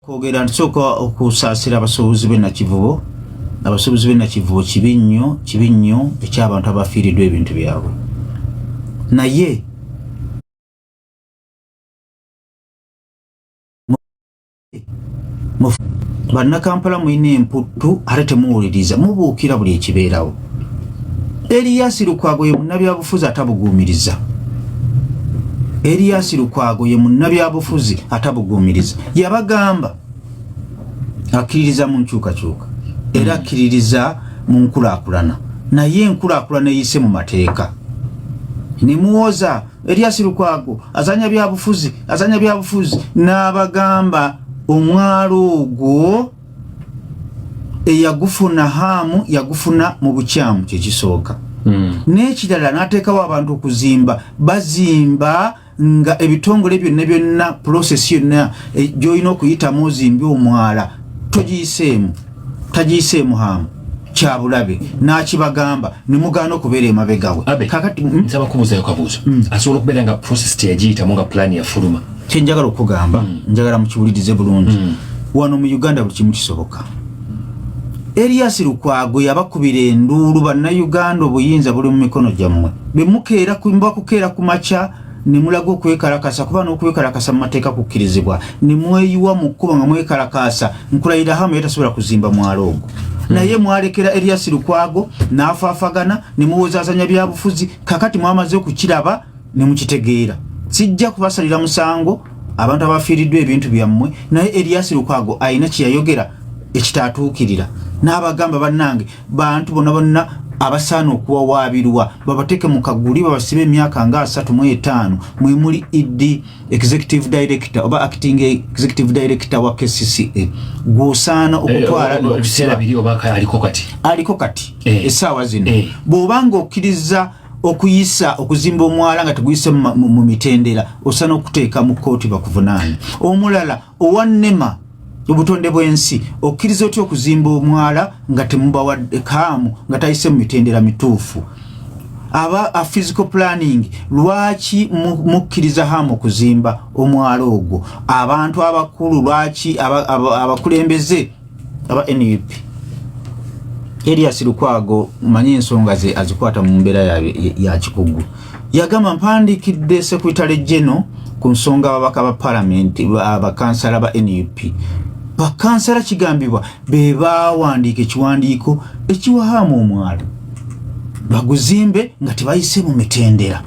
Kwogera nsooka okusaasira abasuubuzi b'e Nakivubo. Abasuubuzi b'e Nakivubo kibi nnyo eky'abantu abafiiriddwa ebintu byabwe. Naye bannakampala mulina emputtu ate temuwuliriza, mubuukira buli ekibeerawo. Erias Lukwago ye munnabyabufuzi atabuguumiriza. Erias Lukwago ye munnabyabufuzi atabuguumiriza. Yabagamba akkiririza mu nkyukakyuka era akkiririza mu nkulaakulana, naye enkulaakulana eyise mu mateeka. Ne muwoza Erias Lukwago azanya byabufuzi n'abagamba omwalo ogwo eyagufuna hamu yagufuna mu bukyamu kyekisooka. N'ekirala n'ateekawo abantu okuzimba, bazimba nga ebitongole byonna process yonna gy'olina okuyitamu ozimbe omwala tagiyiseemu hamu kyabulabe n'akibagamba ne mugaana okubeera emabegawe. Kakati nsaba kubuuzayo kabuuzo, asobola okubeera nga process teyagiyitamu nga plan yafuluma. Kyenjagala okugamba, njagala mukiwulirize bulungi. Wano mu Uganda buli kimu kisoboka. Erias Lukwago yabakubira enduulu bannayuganda obuyinza buli mu mikono gyammwe. Bemukeera kukeera ku makya ne mulaga okwekalakasa, kuba n'okwekalakasa mu mateeka kukkirizibwa. Ne mweyiwa mu kkuba nga mwekalakasa, nkulayira hamu yatasobola kuzimba mwalo ogwo. Naye mwalekera Erias Lukwago n'afaafagana ne muwozaazanya byabufuzi, kakati mwamaze okukiraba ne mukitegeera. Sijja kubasalira musango abantu abafiiriddwa ebintu byammwe, naye Erias Lukwago ayina kyeyayogera ekitaatuukirira. N'abagamba bannange bantu bonna abasaana okuwawaabirwa babateeke mu kaguli babasibe emyaka nga 35 mwe muli executive director oba acting executive director wa KCCA gwosaana okutwala aliko kati essaawa zino bw'obanga okkiriza okuyisa okuzimba omwala nga teguyise mu mitendera osana okuteeka mu kooti bakuvunaane. Omulala owannema obutonde bw'ensi okkiriza otya okuzimba omwala nga temubawadde kaamu nga tayise mu mitendera mituufu. A physical planning lwaki mukkiriza hamu okuzimba omwala ogwo? Abantu abakulu lwaki abakulembeze aba NUP? Erias Lukwago manyi ensonga ze azikwata mu mbeera ya kikugu. Yagamba mpandikidde Secretary General ku nsonga ababaka ba Parliament abakansala ba NUP. Bakansala kigambibwa be baawandiika ekiwandiiko ekiwa hamu omwala baguzimbe nga tebayise mu mitendera.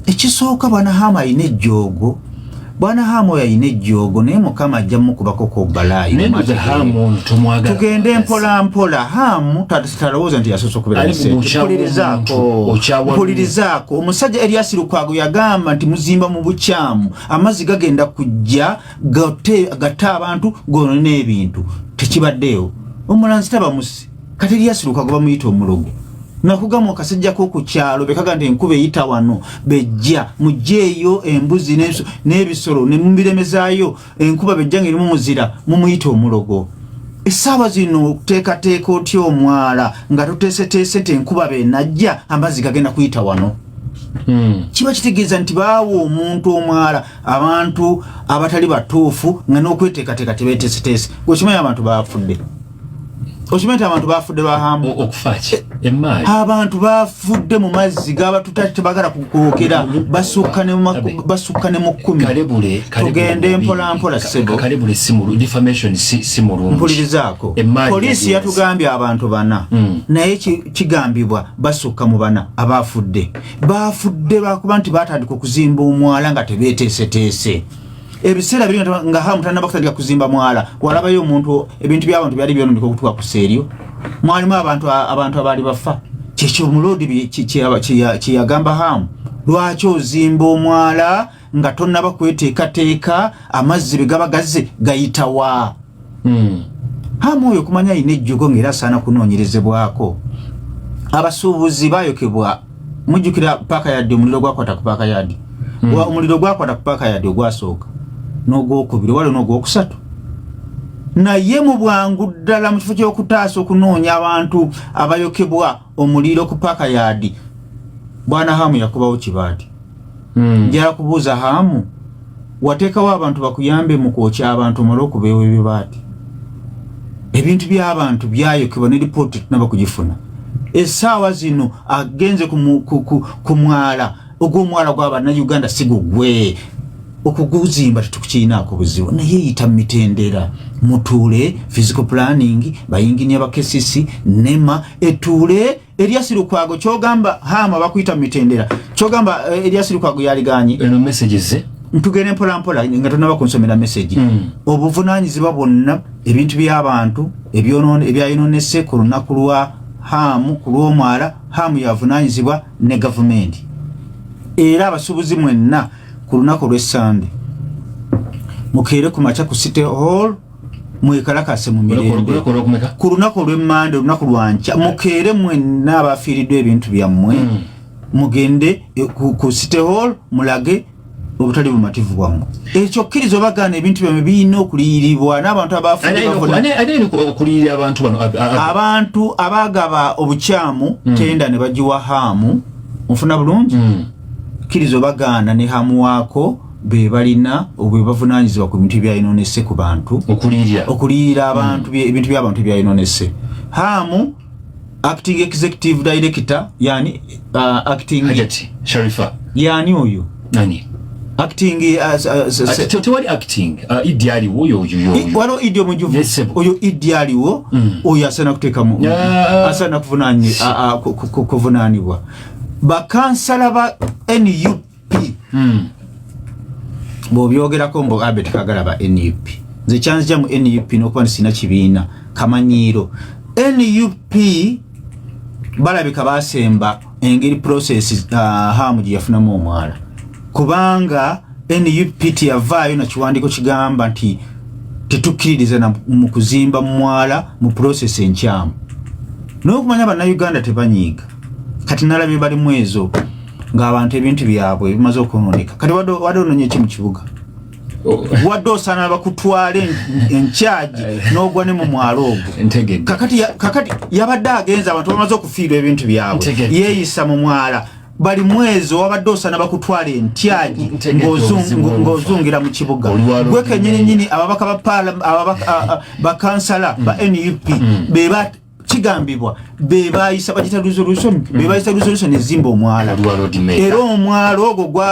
Ekisooka Bwana Hamu ayina ejjoogo. Bwana Hamu yayina ejjoogo naye Mukama ajja mukubako ko balaayi. Tugende mpola Hamu talowooza nti yasoose okubeera mpulirizaako. Omusajja Erias Lukwago yagamba nti muzimba mu bukyamu, amazzi gagenda kujja gatta abantu gono n'ebintu. Tekibaddeyo. Omulanzi tabamusi. Kati Erias Lukwago bamuyita omulogo. Nakugamba okasajjako ku kyalo bekaga nti enkuba eyita wano bejja mujjeeyo embuzi n'ebisolo ne mubiremezaayo enkuba bejja ng'erimu muzira mumuyita omulogo. Essaawa zino okuteekateeka otya omwala nga tuteeseteese nti enkuba beenajja amazzi gagenda kuyita wano. Kiba kitegeeza nti baawa omuntu omwala abantu abatali batuufu nga n'okweteekateeka tebeeteeseteese. Gwekimanyi abantu baafudde. Okimanyi abantu baafudde lwa Hamu okufaaki emaali. Abantu baafudde mu mazzi gaba tebagala kugookera basukka ne mu 10. Tugende mpola sebo. Kalebule defamation si mulungi. Mpulirizaako. Poliisi yatugambye abantu 4 naye kigambibwa basukka mu 4 abaafudde. Baafudde lwakuba nti baatandika okuzimba omwala nga tebeeteeseteese. Ebiseera biri nga Hamu tanaba kutandika kuzimba mwala walabayo omuntu ebintu by'abantu byali byonondeka okutuuka ku seeryo. Mwalimu abantu abaali bafa. Kyekyo omulodi kyeyagamba Hamu. Lwaki ozimba omwala nga tonnaba kweteekateeka amazzi be gaba gazze gayitawa? Hamu oyo kumanya ayina ejjogo ng'era asaana kunoonyerezebwako. Abasuubuzi baayokebwa mujjukira Paaka Yaddi, omuliro gwakwata ku Paaka Yaddi. Omuliro gwakwata ku Paaka Yaddi ogwasooka n'ogwokubiri waliwo n'ogwokusatu. Naye mu bwangu ddala mu kifo ky'okutaasa okunoonya abantu abayokebwa omuliro ku Paaka Yaddi, Bwana Hamu yakubawo kibaati. Njala kubuuza Hamu wateekawo abantu bakuyambe mu kwokya abantu omala okubeewa ebibaati ebintu by'abantu byayokebwa ne lipooti tunaba kugifuna essaawa zino agenze ku mwala ogw'omwala gw'abannayuganda sigugwe okuguzimba tetukukirinaako buzibu naye yita mu mitendera mutuule physical planning bayinginia ba KCC nema etuule Elias Lukwago kyogamba hama bakuyita mu mitendera kyogamba Elias Lukwago yaliganye eno messages ntugene mpola nga tonaba kunsomera message obuvunanyizibwa bonna ebintu by'abantu ebyayononese ku lunaku lwa hamu ku lw'omwala hamu yavunanyizibwa ne government era abasuubuzi mwenna ku lunaku lw'Essande mukeere ku macha ku City Hall mwekalakase mu mirembe ku lunaku lw'Emmande lunaku lwanca mukeere mwenna abafiiriddwa ebintu byammwe mugende ku City Hall mulage obutali bumativu bwammwe ekyo kkirizo bagana ebintu byammwe birina okuliyiribwa n'abantu abantu abagaba obukyamu tenda ne bagiwa hamu mufuna bulungi kkirizo bagana ne hamu waako be balina obwe bavunanyizibwa ku bintu byayinonese ku bantu okuliyira abantu ebintu by'abantu byayinonese hamu acting executive director yani acting Hajati Sharifa yani oyo nani acting tewali acting ideali woyo wano idio mujuvu oyo ideali wo oyo asana kutekamu asana kuvunanibwa bakansala ba NUP bobyogerako mbo Abet Kagala ba NUP nze chance jamu NUP nokuba sina kibiina kamanyiro NUP balabika basemba engeri process hamu yafunamu omwala kubanga NUP yavaayo na kiwandiko kigamba nti tetukkiririza mu kuzimba mwala mu process enkyamu n'okumanya bannayuganda tebanyiiga kati nalabye bali mwezo ng'abantu ebintu byabwe bimaze okwononeka kati wadde ononye ki mu kibuga wadde osaana bakutwale enkyaji n'ogwa ne mu mwalo ogwo kakati yabadde agenza abantu bamaze okufiirwa ebintu byabwe yeeyisa mu mwala bali mwezo wabadde osaana bakutwala entyaji ng'ozungira mu kibuga gwe kennyini ababaka bakansala ba NUP beba kigambibwa bebayisa bagita resolution ezimba omwala era omwala ogwo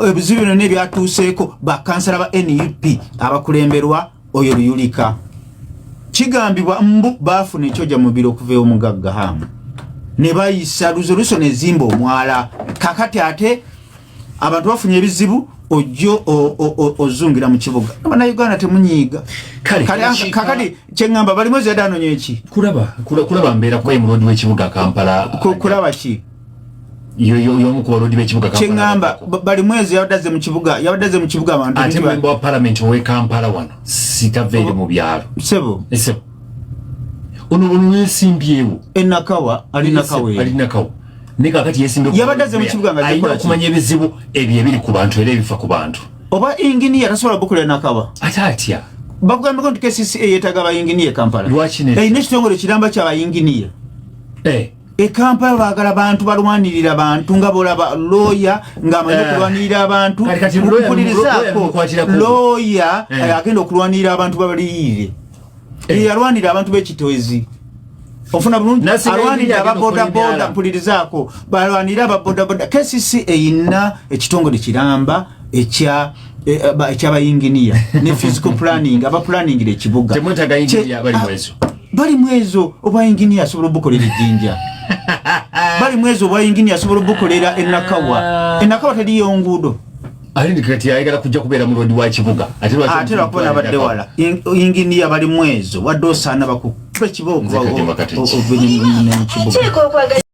ebizibu bino nebyatuuseeko bakansala ba NUP abakulemberwa oyo Luyulika kigambibwa mbu baafuna ekyoja mu biro okuva omugagga hamu ne bayisa resolution ezimba omwala kakati ate abantu bafunye ebizibu ojjo ozungira mu kibuga Bannayuganda temunyiiga kakati kyengamba bali mwezi yadanonye eki kulaba mbeera kwa mu road w'ekibuga Kampala kulaba ki yomu ku road w'ekibuga Kampala kyengamba bali mwezi yabadaze mu kibuga abantu ate member wa parliament we Kampala wano sitavere mu byalo sebo ono wesimbyewo enakawa alinakawa nika kati yesimbe yabadaze mu kibuga nga ayina okumanya ebizibu ebyo ebiri ku bantu era ebifa ku bantu oba engineer tasobola bukola enakawa atya bagamba ko KCC yetaga ba engineer Kampala ine kitongole kiramba kya ba engineer Kampala bagala bantu balwanirira bantu nga bolaba lawyer nga amanyi okulwanirira abantu lawyer agenda okulwanirira abantu babaliyire yalwanirira abantu b'ekitowezi ofuna bulungi alwanirira ababodaboda mpulirizaako balwanirira ababodaboda KCC eyina ekitongole kiramba ekyabayinginiya ne physical planning abaplaningira ekibuga bali mwezo obayinginiya asobola obukolera ejjinja bali mwezo obayinginiya asobola obukolera enakawa teriyo nguudo alindikati ayagala kujja kubeera mu road wa kibuga ate lwakubona badde wala inginiya bali mwezo wadde osaana bakube kiboko mu kibuga